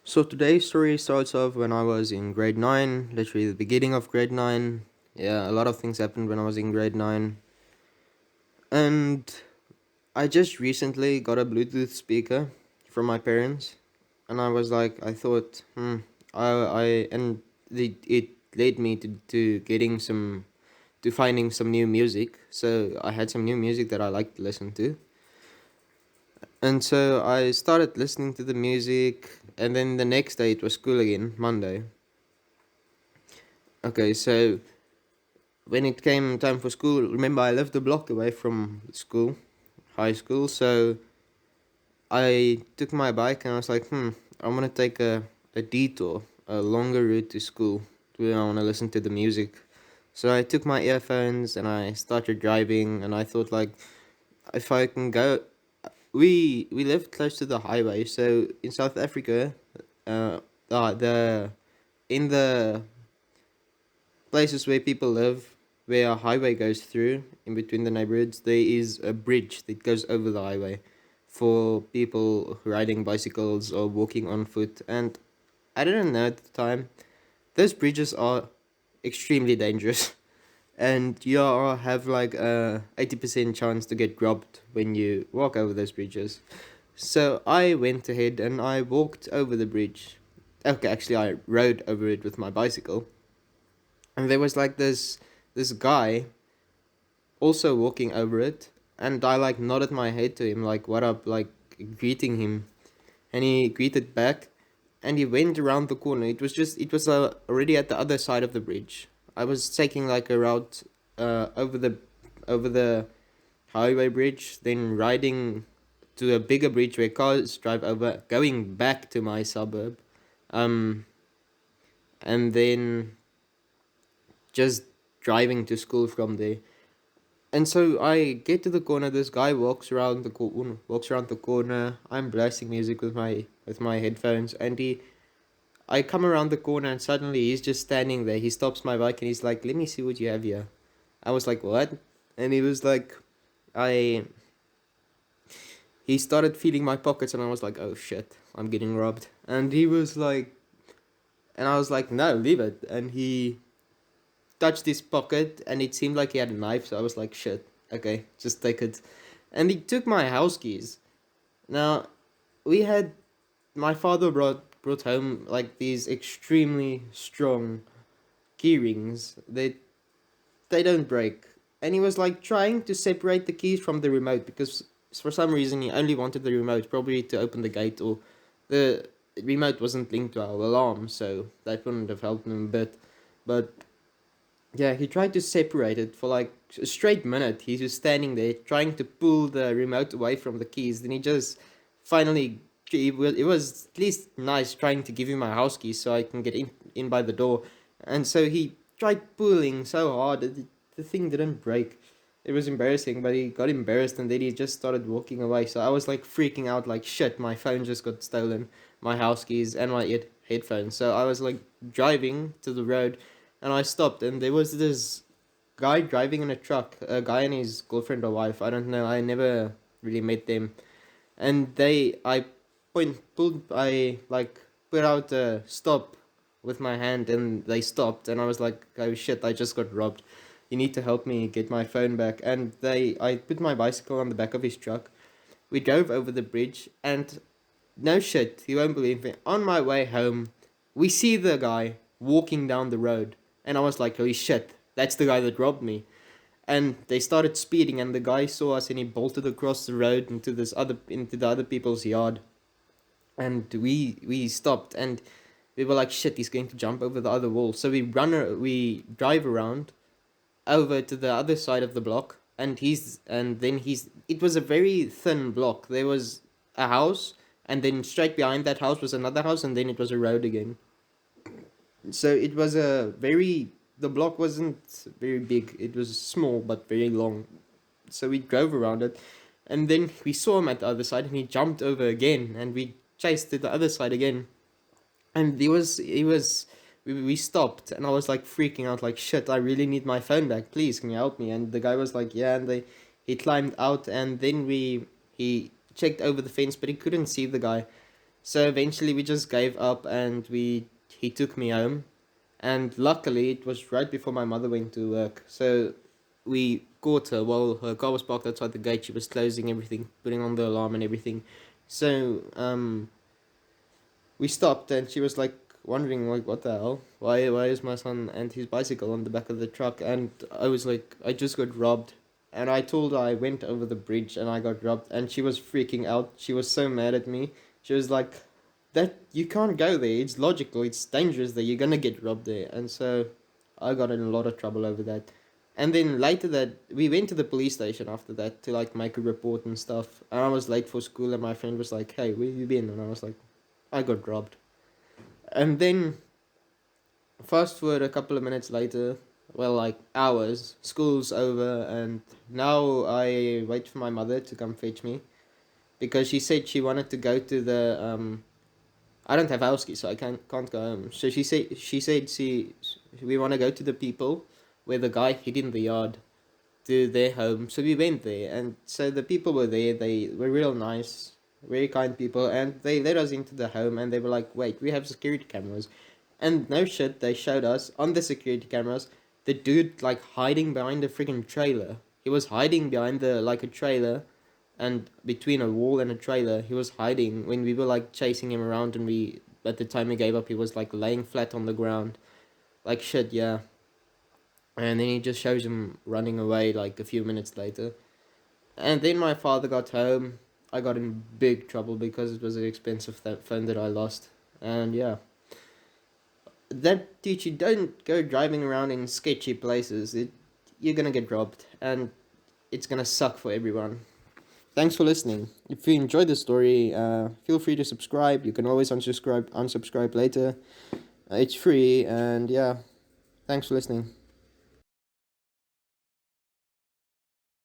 So today's story starts off when I was in grade 9, literally the beginning of grade 9. Yeah, a lot of things happened when I was in grade 9. And I just recently got a Bluetooth speaker from my parents. And I thought, I and it led me to getting to finding some new music. So I had some new music that I like to listen to. And so I started listening to the music. And then the next day it was school again, Monday. Okay, so when it came time for school, remember I lived a block away from school, high school, so I took my bike and I was like, I'm gonna take a detour, a longer route to school, where I wanna listen to the music. So I took my earphones and I started driving, and I thought like, if I can go, we lived close to the highway, so in South Africa, the in the places where people live, where a highway goes through in between the neighborhoods, there is a bridge that goes over the highway for people riding bicycles or walking on foot. And I didn't know at the time, those bridges are extremely dangerous. And you have like a 80% chance to get robbed when you walk over those bridges. So I went ahead and I walked over the bridge. Okay, actually, I rode over it with my bicycle, and there was like this guy also walking over it, and I like nodded my head to him like what up, like greeting him, and he greeted back, and he went around the corner. It was already at the other side of the bridge. I was taking like a route over the highway bridge, then riding to a bigger bridge where cars drive over, going back to my suburb, um and then just driving to school from there. And so I get to the corner. This guy walks around the corner. I'm blasting music with my headphones, and I come around the corner, and suddenly he's just standing there. He stops my bike and he's like, "Let me see what you have here." I was like, "What?" And he was like, "I." He started feeling my pockets, and I was like, "Oh shit, I'm getting robbed." And he was like, and I was like, "No, leave it." And he touched his pocket, and it seemed like he had a knife. So I was like, "Shit, okay, just take it." And he took my house keys. Now, we had my father brought home like these extremely strong key rings. They don't break. And he was like trying to separate the keys from the remote because for some reason he only wanted the remote, probably to open the gate, or the remote wasn't linked to our alarm, so that wouldn't have helped him a bit. But yeah, he tried to separate it for like a straight minute. He's just standing there trying to pull the remote away from the keys. Then he just finally, it was at least nice trying to give me my house keys so I can get in by the door. And so he tried pulling so hard that the thing didn't break. It was embarrassing, but he got embarrassed and then he just started walking away. So I was like freaking out, like shit, my phone just got stolen, my house keys, and my headphones. So I was like driving to the road, and I stopped, and there was this guy driving in a truck, a guy and his girlfriend or wife. I don't know. I never really met them. And I like put out a stop with my hand, and they stopped, and I was like, oh shit, I just got robbed. You need to help me get my phone back. And I put my bicycle on the back of his truck. We drove over the bridge, and no shit, you won't believe me. On my way home, we see the guy walking down the road, and I was like, holy shit, that's the guy that robbed me. And they started speeding, and the guy saw us, and he bolted across the road into the other people's yard. And we stopped, and we were like, shit, he's going to jump over the other wall. So we drive around over to the other side of the block, and then he's it was a very thin block. There was a house, and then straight behind that house was another house, and then it was a road again. So it was a very the block wasn't very big. It was small but very long. So we drove around it, and then we saw him at the other side, and he jumped over again, and we chased to the other side again. And he was we stopped, and I was like freaking out, like shit, I really need my phone back, please, can you help me? And the guy was like, yeah. And he climbed out, and then he checked over the fence, but he couldn't see the guy. So eventually we just gave up, and he took me home, and luckily it was right before my mother went to work. So we caught her while her car was parked outside the gate. She was closing everything, putting on the alarm and everything. So we stopped, and she was like wondering like, what the hell, why is my son and his bicycle on the back of the truck? And I was like, I just got robbed. And I told her I went over the bridge and I got robbed, and she was freaking out. She was so mad at me. She was like, that you can't go there, it's logical, it's dangerous there, you're gonna get robbed there. And so I got in a lot of trouble over that. And then later that we went to the police station after that to like make a report and stuff. And I was late for school, and my friend was like, hey, where you been? And I was like, I got robbed. And then fast forward a couple of minutes later, well, like hours, school's over, and now I wait for my mother to come fetch me, because she said she wanted to go to the I don't have house keys, so I can't go home. So she said we want to go to the people where the guy hid in the yard, to their home. So we went there, and so the people were there. They were real nice, very kind people, and they let us into the home. And they were like, "Wait, we have security cameras," and no shit, they showed us on the security cameras the dude like hiding behind a freaking trailer. He was hiding behind the like a trailer, and between a wall and a trailer, he was hiding when we were like chasing him around. And we, at the time we gave up, he was like laying flat on the ground, like shit, yeah. And then he just shows him running away like a few minutes later. And then my father got home. I got in big trouble because it was an expensive phone that I lost. And yeah, that teach you, don't go driving around in sketchy places. You're gonna get robbed, and it's gonna suck for everyone. Thanks for listening. If you enjoyed the story, feel free to subscribe. You can always unsubscribe later. It's free, and yeah, thanks for listening.